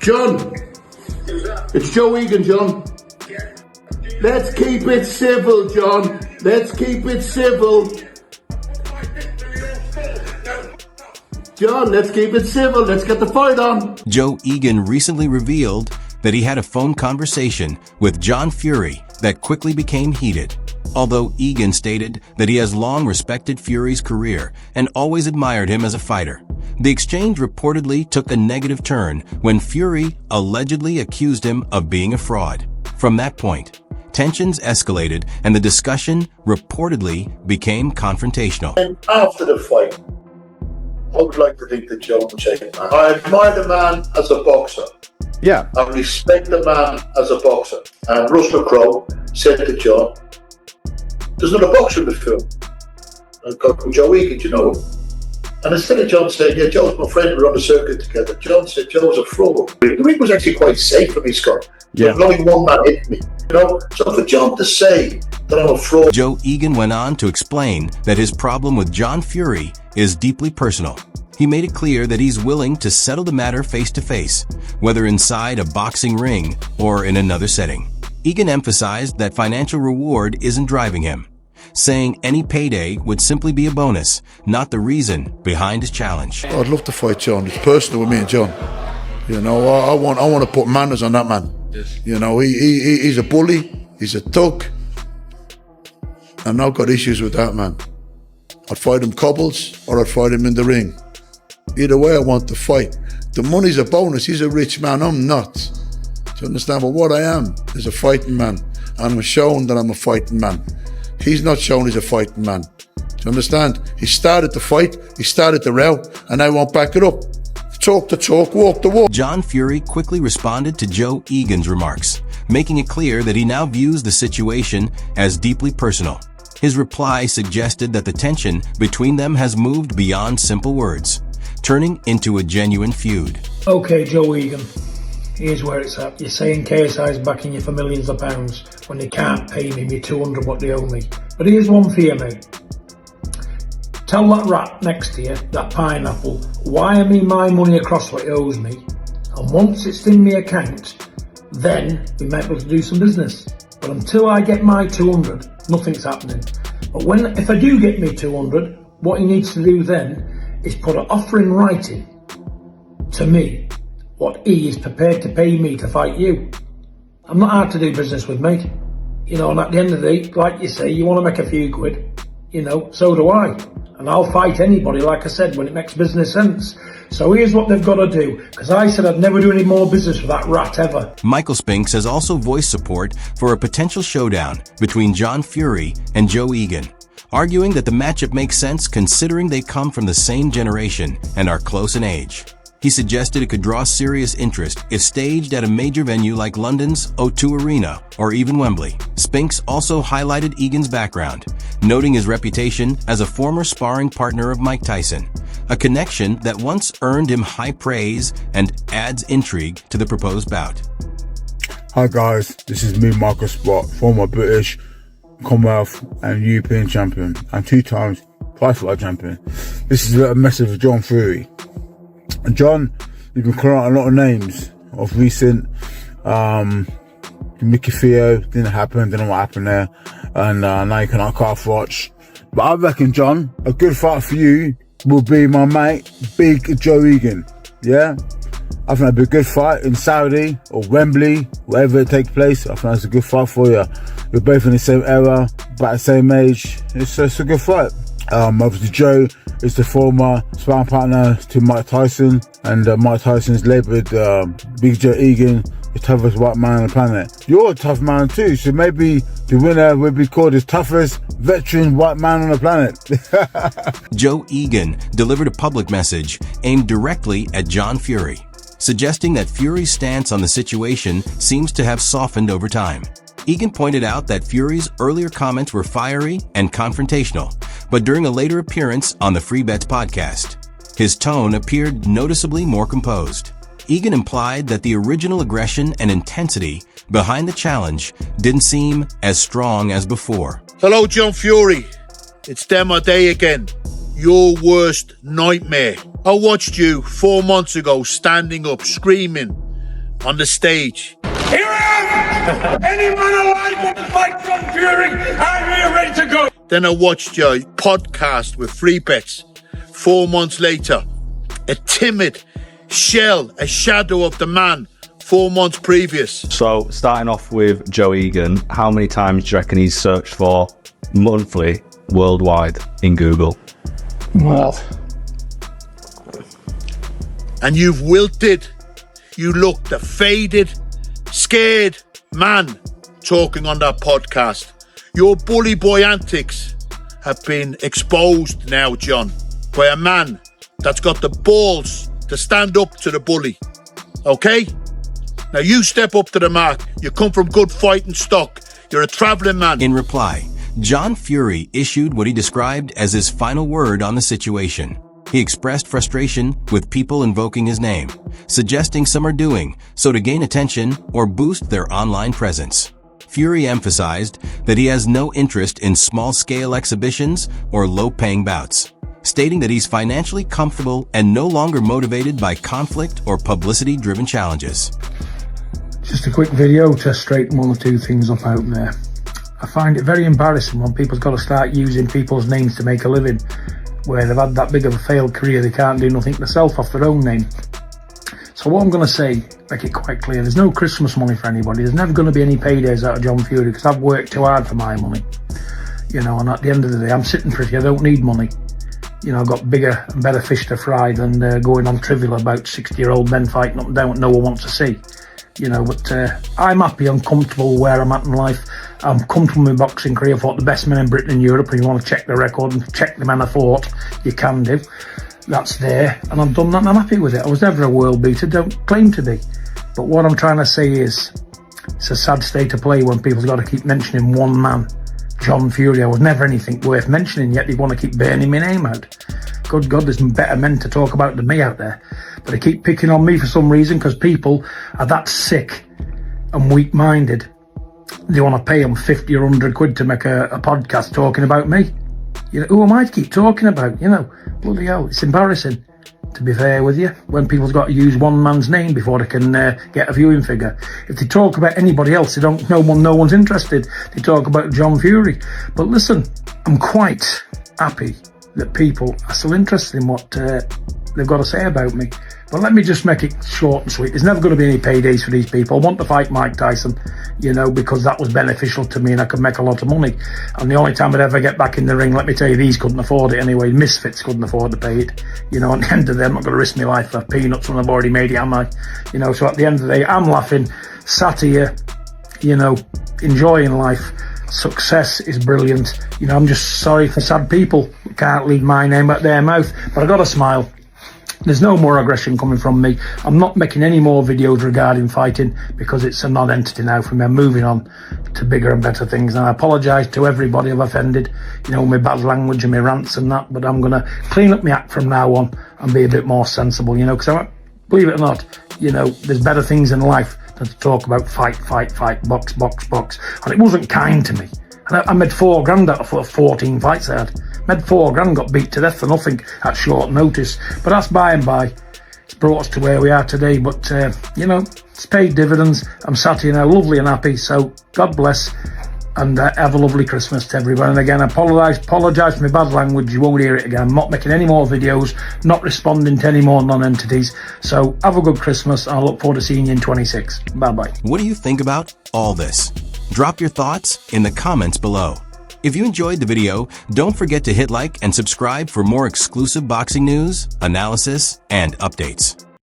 John, it's Joe Egan, John. Let's keep it civil, John. Let's keep it civil. John, let's keep it civil. Let's get the fight on. Joe Egan recently revealed that he had a phone conversation with John Fury that quickly became heated. Although Egan stated that he has long respected Fury's career and always admired him as a fighter, the exchange reportedly took a negative turn when Fury allegedly accused him of being a fraud. From that point, tensions escalated and the discussion reportedly became confrontational. And after the fight, I would like to think that Joe would shake his hand. I admire the man as a boxer. Yeah. I respect the man as a boxer. And Russell Crowe said to John, there's not a boxer in the film. I got from Joe Egan, you know. And instead of John saying, yeah, Joe's my friend, we're on the circuit together, John said, Joe's a fraud. The ring was actually quite safe for me, Scott. Yeah. Only one man hit me. You know, so for John to say that I'm a fraud. Joe Egan went on to explain that his problem with John Fury is deeply personal. He made it clear that he's willing to settle the matter face to face, whether inside a boxing ring or in another setting. Egan emphasized that financial reward isn't driving him, saying any payday would simply be a bonus, not the reason behind his challenge. I'd love to fight John. It's personal with me and John. You know, I want to put manners on that man. Yes. You know, he's a bully, he's a thug, and I've got issues with that man. I'd fight him cobbles or I'd fight him in the ring. Either way, I want to fight. The money's a bonus. He's a rich man. I'm not. Do you understand? But what I am is a fighting man. And I'm shown that I'm a fighting man. He's not shown he's a fighting man. Do you understand? He started the fight, he started the row, and I won't back it up. Talk the talk, walk the walk. John Fury quickly responded to Joe Egan's remarks, making it clear that he now views the situation as deeply personal. His reply suggested that the tension between them has moved beyond simple words, turning into a genuine feud. Okay, Joe Egan, here's where it's at. You're saying KSI is backing you for millions of pounds when they can't pay me 200 what they owe me. But here's one for you, mate. Tell that rat next to you, that pineapple, wire me my money across what he owes me, and once it's in my account, then we might be able to do some business. But until I get my 200, nothing's happening. But if I do get me 200, what he needs to do then is put an offer in writing to me what he is prepared to pay me to fight you. I'm not hard to do business with, mate. You know, and at the end of the day, like you say, you want to make a few quid. You know, so do I. And I'll fight anybody, like I said, when it makes business sense. So here's what they've got to do, because I said I'd never do any more business with that rat ever. Michael Spinx has also voiced support for a potential showdown between John Fury and Joe Egan, arguing that the matchup makes sense considering they come from the same generation and are close in age. He suggested it could draw serious interest if staged at a major venue like London's O2 Arena or even Wembley. Spinx also highlighted Egan's background, noting his reputation as a former sparring partner of Mike Tyson, a connection that once earned him high praise and adds intrigue to the proposed bout. Hi guys, this is me, Marcus Spot, former British, Commonwealth and European champion, and 2 times prize-fighter champion. This is a message for John Fury. John, you've been calling out a lot of names of recent. Mickey Theo didn't happen, don't know what happened there, and now you cannot call Froch. But I reckon, John, a good fight for you will be my mate, Big Joe Egan. Yeah, I think that'd be a good fight in Saudi or Wembley, wherever it takes place. I think that's a good fight for you. You're both in the same era, about the same age. It's a good fight. Obviously Joe is the former sparring partner to Mike Tyson, and Mike Tyson's labelled Big Joe Egan the toughest white man on the planet. You're a tough man too, so maybe the winner would be called the toughest veteran white man on the planet. Joe Egan delivered a public message aimed directly at John Fury, suggesting that Fury's stance on the situation seems to have softened over time. Egan pointed out that Fury's earlier comments were fiery and confrontational, but during a later appearance on the Free Bets podcast, his tone appeared noticeably more composed. Egan implied that the original aggression and intensity behind the challenge didn't seem as strong as before. Hello, John Fury. It's Demo Day again. Your worst nightmare. I watched you 4 months ago standing up, screaming on the stage. Here I am! Any man alive want to fight John Fury? I'm here ready to go! Then I watched your podcast with free bets. 4 months later, a timid shell, a shadow of the man 4 months previous. So, starting off with Joe Egan, how many times do you reckon he's searched for monthly worldwide in Google? Well, And you've wilted. You looked a faded, scared man talking on that podcast. Your bully boy antics have been exposed now, John, by a man that's got the balls to stand up to the bully. Okay? Now you step up to the mark. You come from good fighting stock. You're a travelling man. In reply, John Fury issued what he described as his final word on the situation. He expressed frustration with people invoking his name, suggesting some are doing so to gain attention or boost their online presence. Fury emphasized that he has no interest in small-scale exhibitions or low-paying bouts, stating that he's financially comfortable and no longer motivated by conflict or publicity-driven challenges. just a quick video to straighten one or two things up out there. I find it very embarrassing when people's got to start using people's names to make a living, where they've had that big of a failed career they can't do nothing themselves off their own name. So what I'm going to say, make it quite clear, there's no Christmas money for anybody. There's never going to be any paydays out of John Fury because I've worked too hard for my money. You know, and at the end of the day, I'm sitting pretty, I don't need money. You know, I've got bigger and better fish to fry than going on trivial about 60-year-old men fighting up and down what no one wants to see. You know, but I'm happy, I'm comfortable where I'm at in life. I'm comfortable with my boxing career. I fought the best men in Britain and Europe, and you want to check the record and check the men I fought, you can do. That's there, and I've done that and I'm happy with it. I was never a world beater, don't claim to be. But what I'm trying to say is, it's a sad state of play when people's got to keep mentioning one man, John Fury. I was never anything worth mentioning, yet they want to keep burning my name out. Good God, there's better men to talk about than me out there. But they keep picking on me for some reason, because people are that sick and weak-minded. They want to pay them 50 or 100 quid to make a podcast talking about me. You know, who am I to keep talking about? You know, bloody hell, it's embarrassing, to be fair with you, when people's got to use one man's name before they can get a viewing figure. If they talk about anybody else, they don't. No one's interested. They talk about John Fury. But listen, I'm quite happy that people are still interested in what they've got to say about me. But let me just make it short and sweet. There's never going to be any paydays for these people. I want to fight Mike Tyson, you know, because that was beneficial to me and I could make a lot of money. And the only time I'd ever get back in the ring, let me tell you, these couldn't afford it anyway. Misfits couldn't afford to pay it. You know, at the end of the day, I'm not going to risk my life for peanuts when I've already made it, am I? You know, so at the end of the day, I'm laughing, sat here, you know, enjoying life. Success is brilliant. You know, I'm just sorry for sad people who can't leave my name out their mouth. But I got to smile. There's no more aggression coming from me. I'm not making any more videos regarding fighting because it's a non-entity now for me. I'm moving on to bigger and better things. And I apologise to everybody I've offended, you know, my bad language and my rants and that. But I'm going to clean up my act from now on and be a bit more sensible, you know, because believe it or not, you know, there's better things in life than to talk about fight, box. And it wasn't kind to me. And I made $4,000 out of 14 fights I had. Made $4,000, got beat to death for nothing at short notice. But that's by and by. It's brought us to where we are today. But, you know, it's paid dividends. I'm sat here now, lovely and happy. So, God bless. And have a lovely Christmas to everyone. And again, I apologise for my bad language. You won't hear it again. I'm not making any more videos. Not responding to any more non-entities. So, have a good Christmas. And I look forward to seeing you in 26. Bye-bye. What do you think about all this? Drop your thoughts in the comments below. If you enjoyed the video, don't forget to hit like and subscribe for more exclusive boxing news, analysis, and updates.